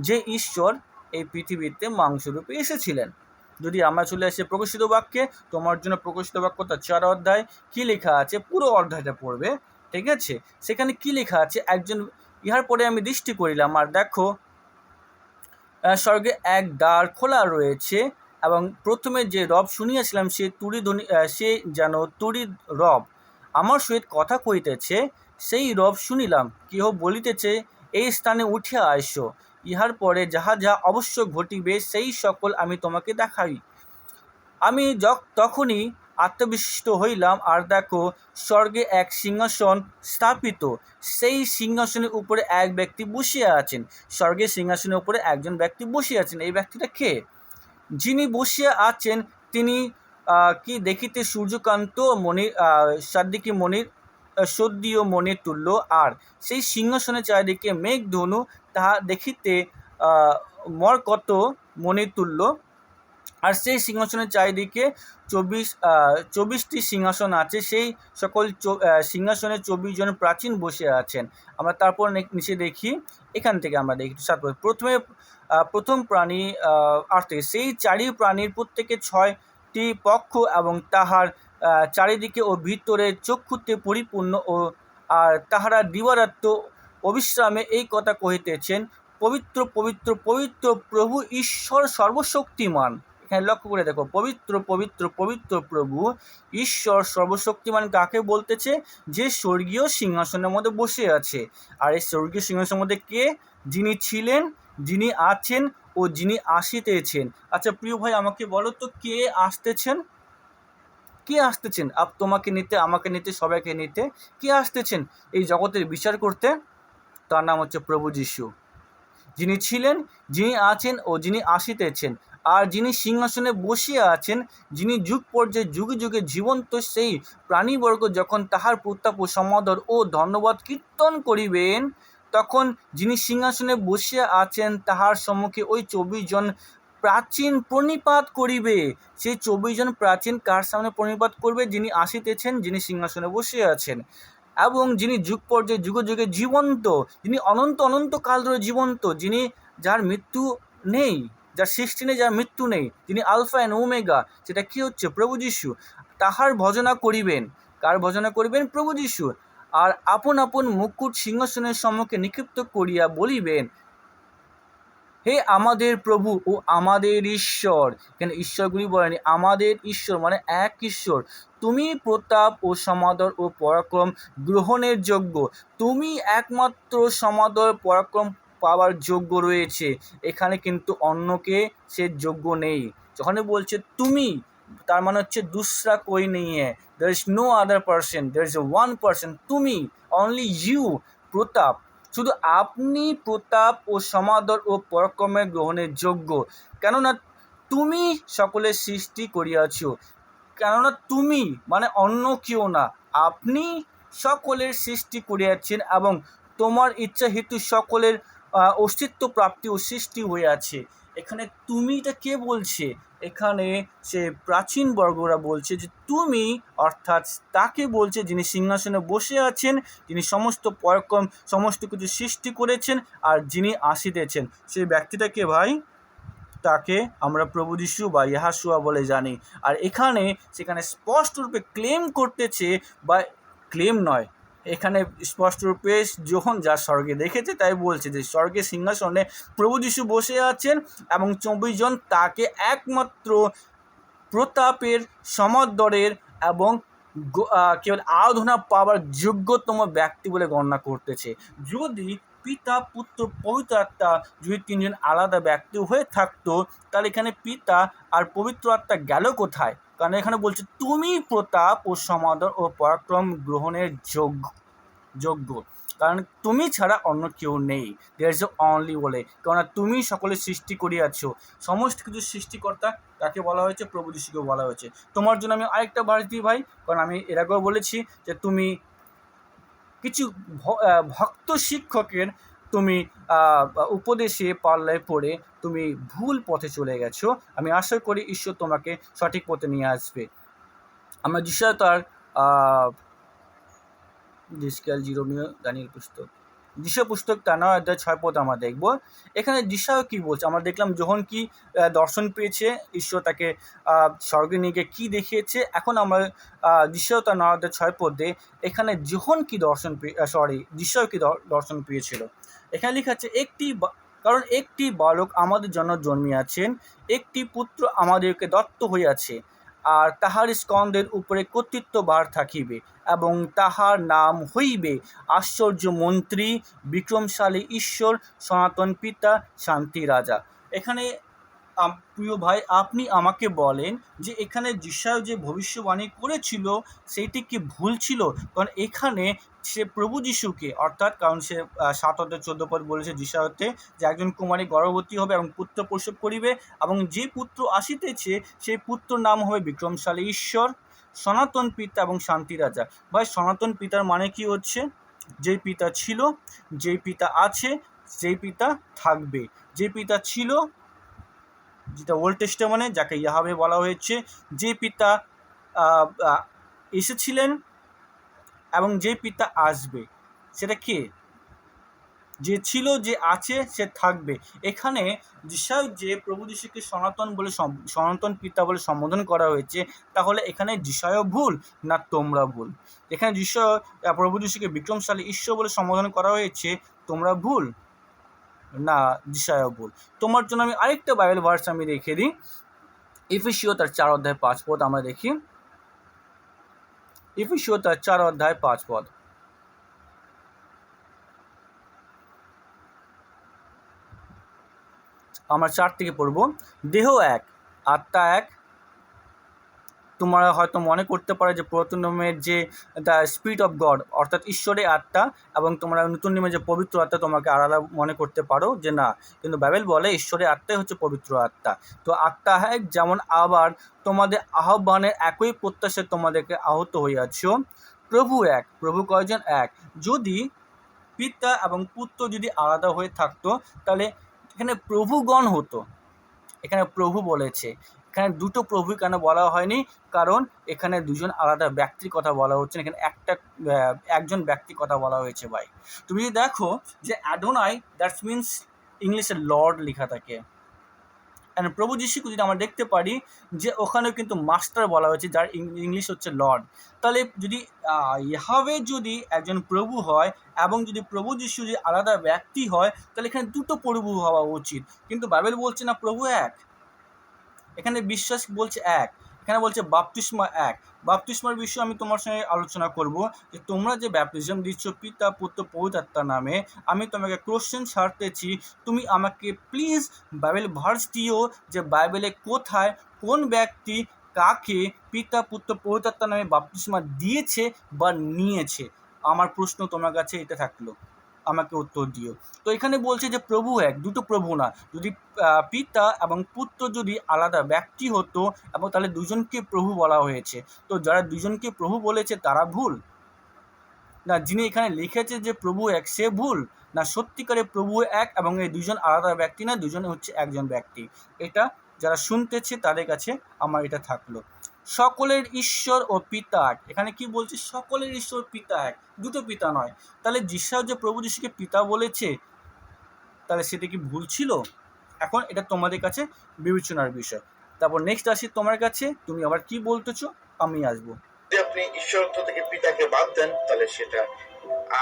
Speaker 1: যে ঈশ্বর এই পৃথিবীতে মাংসরূপে এসেছিলেন। যদি আমরা চলে আসি প্রকাশিত বাক্যে, তোমার জন্য প্রকাশিত বাক্য তার 4 অধ্যায় কি লেখা আছে, পুরো অধ্যায়টা পড়বে, ঠিক আছে? সেখানে কি লেখা আছে? একজন, ইহার পরে আমি দৃষ্টি করিলাম, আর দেখো স্বর্গে এক দ্বার খোলা রয়েছে, এবং প্রথমে যে রব শুনিয়াছিলাম সে সে যেন তুরির রব আমার সহিত কথা কইতেছে। সেই রব শুনিলাম, কেহ বলিতেছে, এই স্থানে উঠিয়া আইসো, ইহার পরে যাহা যাহা অবশ্য ঘটিবে সেই সকল আমি তোমাকে দেখাই। আমি তখনই আত্মবিশিষ্ট হইলাম, আর দেখো স্বর্গে এক সিংহাসন স্থাপিত, সেই সিংহাসনের উপরে এক ব্যক্তি বসিয়া আছেন। স্বর্গের সিংহাসনের উপরে একজন ব্যক্তি বসিয়া আছেন। এই ব্যক্তিটা কে? যিনি বসিয়া আছেন তিনি কি দেখিতে সূর্যকান্ত মণির সাদ্দিকী মণির সদ্যীয় মণির তুল্য, আর সেই সিংহাসনের চারিদিকে মেঘধনু, তাহা দেখিতে মরকত মণির তুল্য। আর সেই সিংহাসনের চারিদিকে 24টি সিংহাসন আছে। সেই সকল সিংহাসনে 24 জন প্রাচীন বসে আছেন। আমরা তারপর নিচে দেখি, এখান থেকে আমরা দেখি প্রথম প্রাণী সেই 4 প্রাণীর প্রত্যেকে 6টি পক্ষ এবং তাহার চারিদিকে ও ভিতরে চক্ষুতে পরিপূর্ণ, আর তাহারা দিবারাত্র অবিশ্রামে এই কথা কহিতেছেন, পবিত্র পবিত্র পবিত্র প্রভু ঈশ্বর সর্বশক্তিমান। এখানে লক্ষ্য করে দেখো, পবিত্র পবিত্র পবিত্র প্রভু ঈশ্বর সর্বশক্তিমান কাকে বলতেছে? যে স্বর্গীয় সিংহাসনের মধ্যে বসে আছে। আর এই স্বর্গীয় সিংহাসনের মধ্যে কে? যিনি ছিলেন, যিনি আছেন ও যিনি আসিতেছেন। আচ্ছা প্রিয় ভাই, আমাকে বলো তো, কে আসতেছেন? কে আসতেছেন তোমাকে নিতে, আমাকে নিতে, সবাইকে নিতে? কে আসতেছেন এই জগতের বিচার করতে? তার নাম হচ্ছে প্রভু যীশু, যিনি ছিলেন, যিনি আছেন ও যিনি আসিতেছেন। আর যিনি সিংহাসনে বসিয়া আছেন, যিনি যুগ পর্যায়ে যুগে যুগে জীবন্ত, সেই প্রাণীবর্গ যখন তাহার প্রতাপ ও সমাদর ও ধন্যবাদ কীর্তন করিবেন, তখন যিনি সিংহাসনে বসিয়া আছেন তাহার সম্মুখে ওই 24 জন প্রাচীন প্রণিপাত করিবে। সেই 24 জন প্রাচীন কার সামনে প্রণিপাত করবে? যিনি আসিতেছেন, যিনি সিংহাসনে বসিয়া আছেন, এবং যিনি যুগ পর্যায়ে যুগে যুগে জীবন্ত, যিনি অনন্ত অনন্ত কাল ধরে জীবন্ত, যিনি যার মৃত্যু নেই, যার সৃষ্টি নেই, যার মৃত্যু নেই, যিনি আলফা অ্যান্ড ওমেগা, সেটা কি হচ্ছে? প্রভু যীশু। তাহার ভজনা করিবেন। কার ভজনা করিবেন? প্রভু যীশু। আর আপন আপন মুকুট সিংহাসনের সম্মুখে নিক্ষিপ্ত করিয়া বলিবেন, হে আমাদের প্রভু ও আমাদের ঈশ্বর। এখানে ঈশ্বরগুলি বলেনি, আমাদের ঈশ্বর মানে এক ঈশ্বর। তুমি প্রতাপ ও সমাদর ও পরাক্রম গ্রহণের যোগ্য। তুমি একমাত্র সমাদর পরাক্রম পাওয়ার যোগ্য রয়েছে। এখানে কিন্তু অন্যকে সে যোগ্য নেই। যখন বলছে তুমি, তার মানে হচ্ছে দুসরা কোই নেই হ্যাঁ, there is no other person, there is one person, তুমি, only you, প্রতাপ, শুধু আপনি প্রতাপ ও সমাদর ও পরাক্রমের গ্রহণের যোগ্য। কেননা তুমি সকলের সৃষ্টি করিয়াছ। কেননা তুমি মানে অন্য কেউ না, আপনি সকলের সৃষ্টি করিয়াছেন এবং তোমার ইচ্ছা হেতু সকলের অস্তিত্ব প্রাপ্তি ও সৃষ্টি হইয়াছে। এখানে তুমিটা কে বলছে? এখানে সে প্রাচীন বর্গরা বলছে যে তুমি, অর্থাৎ তাকে বলছে যিনি সিংহাসনে বসে আছেন, যিনি সমস্ত পরাক্রম সমস্ত কিছু সৃষ্টি করেছেন আর যিনি আসিতেছেন। সেই ব্যক্তিটাকে ভাই, তাকে আমরা প্রভু যিশু বা ইয়াহাসুয়া বলে জানি। আর এখানে সেখানে স্পষ্টরূপে ক্লেম করতেছে, বা ক্লেম নয়, এখানে স্পষ্টরূপে যখন যা স্বর্গে দেখেছে তাই বলছে যে স্বর্গের সিংহাসনে প্রভু যিশু বসে আছেন এবং 24 জন তাকে একমাত্র প্রতাপের, সমাদরের এবং কেবল আরাধনা পাওয়ার যোগ্যতম ব্যক্তি বলে গণনা করতেছে। যদি পিতা, পুত্র, পবিত্র আত্মা যদি তিনজন আলাদা ব্যক্তি হয়ে থাকতো, তাহলে এখানে পিতা আর পবিত্র আত্মা গেল কোথায়? কারণ এখানে বলছে তুমি প্রতাপ ও সমাদর ও পরাক্রম গ্রহণের যোগ্য, কারণ তুমি ছাড়া অন্য কেউ নেই। দেয়ার ইজ অনলি বলে, কেননা তুমি সকলে সৃষ্টি করিয়াছ। সমস্ত কিছু সৃষ্টিকর্তা তাকে বলা হয়েছে, প্রভু যিশুকে বলা হয়েছে। তোমার জন্য আমি আরেকটা বাড়ি দিই ভাই, কারণ আমি এর আগেও বলেছি যে তুমি কিছু ভক্ত শিক্ষকের তুমি উপদেশে পাল্লায় পড়ে তুমি ভুল পথে চলে গেছো। আমি আশা করি ঈশ্বর তোমাকে সঠিক পথে নিয়ে আসবে। আমরা যিশা তার জিসকেল জিরোমিও দানিয়েল পুস্তক, যিশা পুস্তক 13 অধ্যায় 6 পদ আমরা দেখব। এখানে যিশাও কি বলছে আমরা দেখলাম, যখন কি দর্শন পেয়েছে, ঈশ্বর তাকে স্বর্গে নিয়ে গিয়ে কী দেখিয়েছে। এখন আমরা যিশাও তার 9 অধ্যায় 6 পদে এখানে যখন কি দর্শন যিশাও কি দর্শন পেয়েছিল। এখানে লেখা আছে কারণ একটি বালক আমাদের জন্য জন্মিয়াছেন, একটি পুত্র আমাদেরকে দত্ত হইয়াছে, আর তাহার স্কন্ধের উপরে কর্তৃত্ব ভার থাকিবে, এবং তাহার নাম হইবে আশ্চর্য মন্ত্রী, বিক্রমশালী ঈশ্বর, সনাতন পিতা, শান্তি রাজা। এখানে প্রিয় ভাই, আপনি আমাকে বলেন যে এখানে যিশায় যে ভবিষ্যবাণী করেছিল সেইটি কি ভুল ছিল? কারণ এখানে সে প্রভু যিশুকে, অর্থাৎ কারণ সে 7 অধ্যায় 14 পদ বলেছে যিশায়তে যে একজন কুমারী গর্ভবতী হবে এবং পুত্র প্রসব করিবে, এবং যে পুত্র আসিতেছে সেই পুত্র নাম হবে বিক্রমশালী ঈশ্বর, সনাতন পিতা এবং শান্তি রাজা। ভাই, সনাতন পিতার মানে কি হচ্ছে? যেই পিতা ছিল, যেই পিতা আছে, যেই পিতা থাকবে। যে পিতা ছিল, যেটা ওল্ড টেস্টামেন্টে যাকে ইয়াহওয়ে বলা হয়েছে, যে পিতা এসেছিলেন এবং যে পিতা আসবে, সেটা কে? যে ছিল, যে আছে, সে থাকবে। এখানে যিশায় যে প্রভু যিশুকে সনাতন পিতা বলে সম্বোধন করা হয়েছে, তাহলে এখানে যিশায়ও ভুল না তোমরা ভুল? এখানে প্রভু যিশুকে বিক্রমশালী ঈশ্বর বলে সম্বোধন করা হয়েছে, তোমরা ভুল না যিশায়ও ভুল? তোমার জন্য আমি আরেকটা বাইবেল ভার্স আমি রেখে দিই। এফেসীয় তার 4 অধ্যায় 5 পদ আমরা দেখি। এফেসীয় তার 4 অধ্যায় 5 পদ। আমরা 4 থেকে পড়ব। দেহ এক, আত্মা এক। তোমরা হয়তো মনে করতে পারো যে পুরাতন নিয়মের যে দ্য স্পিরিট অফ গড, অর্থাৎ ঈশ্বরের আত্মা, এবং তোমরা নতুন নিয়মের যে পবিত্র আত্মা তোমাকে আলাদা মনে করতে পারো যে না, কিন্তু বাইবেল বলে ঈশ্বরের আত্মাই হচ্ছে পবিত্র আত্মা। তো আত্মা এক, যেমন আবার তোমাদের আহ্বানের একই প্রত্যাশায় তোমাদেরকে আহত হইয়াছ। প্রভু এক। প্রভু কয়জন? এক। যদি পিতা এবং পুত্র যদি আলাদা হয়ে থাকতো, তাহলে এখানে প্রভুগণ হতো। এখানে প্রভু বলেছে, এখানে দুটো প্রভু কেন বলা হয়নি? কারণ এখানে দুজন আলাদা ব্যক্তির কথা বলা হচ্ছে, এখানে একজন ব্যক্তির কথা বলা হয়েছে। ভাই, তুমি যদি দেখো যে অ্যাডোনাই, দ্যাটস মিনস ইংলিশে লর্ড লেখা থাকে। প্রভু যিশুকে যদি আমরা দেখতে পারি যে ওখানেও কিন্তু মাস্টার বলা হয়েছে, যার ইংলিশ হচ্ছে লর্ড। তাহলে যদি ইয়াহওয়ে যদি একজন প্রভু হয় এবং যদি প্রভু যিশু যদি আলাদা ব্যক্তি হয়, তাহলে এখানে দুটো প্রভু হওয়া উচিত। কিন্তু বাইবেল বলছে না প্রভু এক, এখানে বিশ্বাস বলছে এক। এখানে বলছে বাপ্তিস্মা এক। বাপ্তিস্মার বিষয়ে আমি তোমার সঙ্গে আলোচনা করব যে তোমরা যে ব্যাপটিজম দিচ্ছ পিতা, পুত্র, পবিত্র আত্মার নামে, আমি তোমাকে কোশ্চেন ছাড়তেছি, তুমি আমাকে প্লিজ বাইবেল ভার্স দিও যে বাইবেলে কোথায় কোন ব্যক্তি কাকে পিতা, পুত্র, পবিত্র আত্মার নামে বাপ্তিস্মা দিয়েছে বা নিয়েছে। আমার প্রশ্ন তোমার কাছে এটা থাকলো, আমাকে উত্তর দিও। তো এখানে বলছে যে প্রভু এক, দুটো প্রভু না। যদি পিতা এবং পুত্র যদি আলাদা ব্যক্তি হতো, এবং তাহলে দুজনকে প্রভু বলা হয়েছে। তো যারা দুজনকে প্রভু বলেছে তারা ভুল না যিনি এখানে লিখেছে যে প্রভু এক সে ভুল, না সত্যিকারে প্রভু এক এবং এই দুজন আলাদা ব্যক্তি না, দুজনে হচ্ছে একজন ব্যক্তি। এটা যারা শুনতেছে তাদের কাছে আমার এটা থাকলো। সকলের ঈশ্বর ও পিতা এক। এখানে কি বলছে? সকলের ঈশ্বর পিতা এক, দুটো পিতা নয়। তাহলে যিশু যে প্রভু যিশুকে পিতা বলেছে, তাহলে সেটা কি ভুল ছিল? এখন এটা তোমাদের কাছে বিবেচনার বিষয়। তারপর নেক্সট আসি তোমার কাছে, তুমি আবার কি বলতেছো, আমি আসবো।
Speaker 2: যদি আপনি ঈশ্বরত্ব থেকে পিতাকে বাদ দেন তাহলে সেটা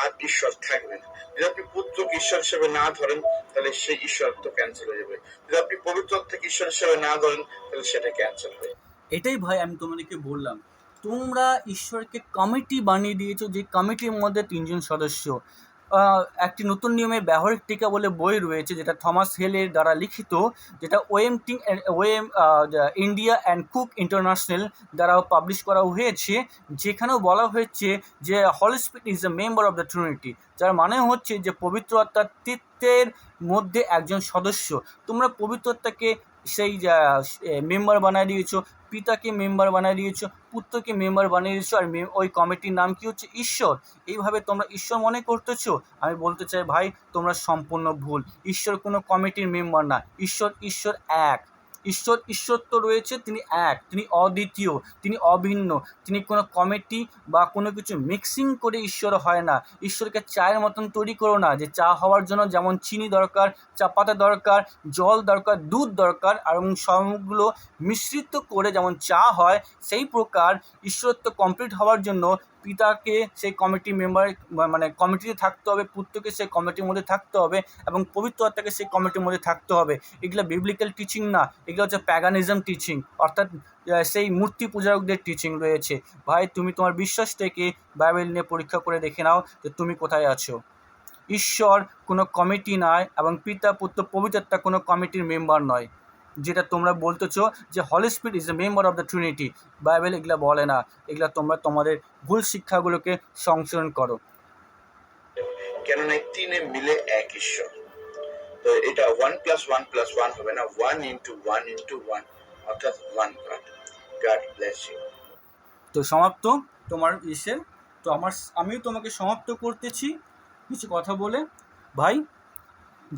Speaker 2: আর ঈশ্বর থাকবে না। যদি আপনি পুত্রকে ঈশ্বর হিসেবে না ধরেন তাহলে সেই ঈশ্বরত্ব ক্যান্সেল হয়ে যাবে। যদি আপনি পবিত্র থেকে ঈশ্বর হিসেবে না ধরেন তাহলে সেটা ক্যান্সেল হবে।
Speaker 1: এটাই ভাই আমি তোমাদেরকে বললাম, তোমরা ঈশ্বরকে কমিটি বানিয়ে দিয়েছো, যে কমিটির মধ্যে 3জন সদস্য। একটি নতুন নিয়মে ব্যবহারিক টিকা বলে বই রয়েছে, যেটা থমাস হেলের দ্বারা লিখিত, যেটা ইন্ডিয়া অ্যান্ড কুক ইন্টারন্যাশনাল দ্বারা পাবলিশ করা হয়েছে, যেখানেও বলা হয়েছে যে Holy Spirit is a member of the Trinity, যার মানে হচ্ছে যে পবিত্র আত্মার তৃত্বের মধ্যে একজন সদস্য। তোমরা পবিত্র আত্মাকে সেই মেম্বার বানিয়ে দিয়েছো, পিতাকে মেম্বার বানিয়ে দিয়েছো, পুত্রকে মেম্বার বানিয়ে দিয়েছো, আর ওই কমিটির নাম কি হচ্ছে? ঈশ্বর। এইভাবে তোমরা ঈশ্বর মনে করতেছো। আমি বলতে চাই ভাই, তোমরা সম্পূর্ণ ভুল। ঈশ্বর কোনো কমিটির মেম্বার না। ঈশ্বর এক। ঈশ্বরত্ব রয়েছে, তিনি এক, তিনি অদ্বিতীয়, তিনি অভিন্ন, তিনি কোনো কমিটি বা কোনো কিছু মিক্সিং করে ঈশ্বর হয় না। ঈশ্বরকে চায়ের মতন তৈরি করো না, যে চা হওয়ার জন্য যেমন চিনি দরকার, চা পাতা দরকার, জল দরকার, দুধ দরকার, আর এবং সবগুলো মিশ্রিত করে যেমন চা হয়, সেই প্রকার ঈশ্বরত্ব কমপ্লিট হওয়ার জন্য পিতাকে সেই কমিটির মেম্বার মানে কমিটিতে থাকতে হবে, পুত্রকে সেই কমিটির মধ্যে থাকতে হবে, এবং পবিত্র আত্মাকে সেই কমিটির মধ্যে থাকতে হবে। এগুলো বিবলিক্যাল টিচিং না, এগুলো হচ্ছে প্যাগানিজম টিচিং, অর্থাৎ সেই মূর্তি পূজারকদের টিচিং রয়েছে। ভাই তুমি তোমার বিশ্বাস থেকে বাইবেল নিয়ে পরীক্ষা করে দেখে নাও যে তুমি কোথায় আছো। ঈশ্বর কোনো কমিটি নয়, এবং পিতা পুত্র পবিত্র আত্মা কোনো কমিটির মেম্বার নয়, যেটা তোমরা বলতেছো যে Holy Spirit is a member of the Trinity. Bible এগুলা বলে না, এগুলা তোমরা তোমাদের ভুল শিক্ষাগুলোকে সংশোধন করো।
Speaker 2: কেননা এই তিনে মিলে এক ঈশ্বর। তো এটা 1+1+1 হবে না, 1 × 1 × 1, অর্থাৎ 1 God. God bless you.
Speaker 1: তো সমাপ্ত তোমার ইসের। তো আমিও তোমাকে সমাপ্ত করতেছি কিছু কথা বলে। ভাই,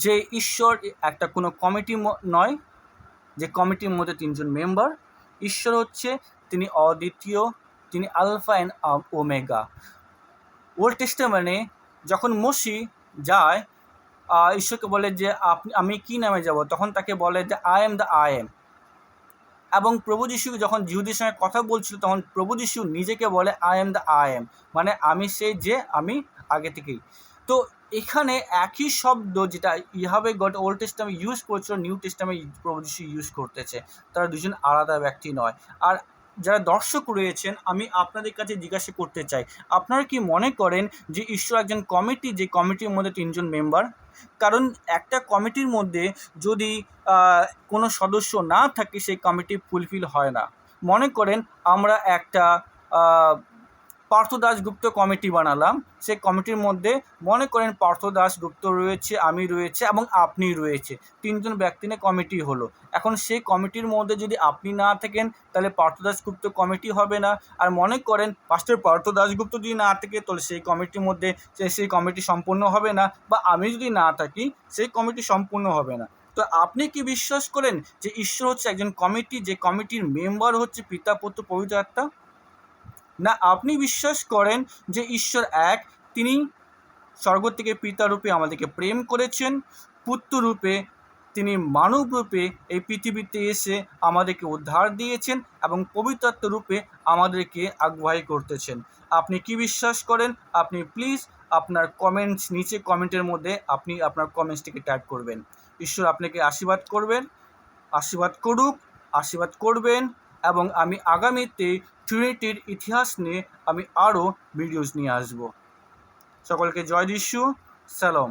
Speaker 1: যে ঈশ্বর একটা কোনো কমিটি নয়, যে কমিটির মধ্যে 3জন মেম্বার। ঈশ্বর হচ্ছে তিনি অদ্বিতীয়, তিনি আলফা অ্যান্ড ওমেগা। ওল্ড টেস্টামেন্টে যখন মোশি যায়, ঈশ্বরকে বলে যে আমি কি নামে যাব, তখন তাকে বলে যে I am the I am. এবং প্রভু যিশু যখন জিহুদের সঙ্গে কথা বলছিল, তখন প্রভু যিশু নিজেকে বলে I am the I am, মানে আমি সেই যে আমি আগে থেকেই। তো এখানে একই শব্দ যেটা ইহাবে গড ওল্ড টেস্টামে ইউজ করছিল, নিউ টেস্টামে প্রভু যিশু ইউজ করতেছে। তারা দুজন আলাদা ব্যক্তি নয়। আর যারা দর্শক রয়েছেন, আমি আপনাদের কাছে জিজ্ঞাসা করতে চাই, আপনারা কি মনে করেন যে ঈশ্বর একজন কমিটি, যে কমিটির মধ্যে 3জন মেম্বার? কারণ একটা কমিটির মধ্যে যদি কোনো সদস্য না থাকে, সেই কমিটি ফুলফিল হয় না। মনে করেন আমরা একটা পার্থ দাশগুপ্ত কমিটি বানালাম, সেই কমিটির মধ্যে মনে করেন পার্থ দাশগুপ্ত রয়েছে, আমি রয়েছে এবং আপনি রয়েছে, 3জন ব্যক্তি নিয়ে কমিটি হলো। এখন সেই কমিটির মধ্যে যদি আপনি না থাকেন, তাহলে পার্থ দাশগুপ্ত কমিটি হবে না। আর মনে করেন পাস্টর পার্থ দাশগুপ্ত যদি না থাকে, তাহলে সেই কমিটির মধ্যে সেই কমিটি সম্পূর্ণ হবে না, বা আমি যদি না থাকি সেই কমিটি সম্পূর্ণ হবে না। তো আপনি কি বিশ্বাস করেন যে ঈশ্বর হচ্ছে একজন কমিটি, যে কমিটির মেম্বার হচ্ছে পিতা পুত্র পবিত্র আত্মা? না আপনি বিশ্বাস করেন যে ঈশ্বর এক, তিনি স্বর্গ থেকে পিতা রূপে আমাদেরকে প্রেম করেছেন, পুত্র রূপে তিনি মানব রূপে এই পৃথিবীতে এসে আমাদেরকে উদ্ধার দিয়েছেন, এবং পবিত্র আত্মা রূপে আমাদেরকে আগুয়াই করতেছেন। আপনি কি বিশ্বাস করেন? আপনি প্লিজ আপনার কমেন্টস নিচে কমেন্টের মধ্যে আপনি আপনার কমেন্টসটিকে টাইপ করবেন। ঈশ্বর আপনাকে আশীর্বাদ করবেন, আশীর্বাদ করুক, আশীর্বাদ করবেন। এবং আমি আগামীতে ট্রিনিটির ইতিহাস নিয়ে আমি আরও ভিডিওস নিয়ে আসব। সকলকে জয় যিশু, সালাম।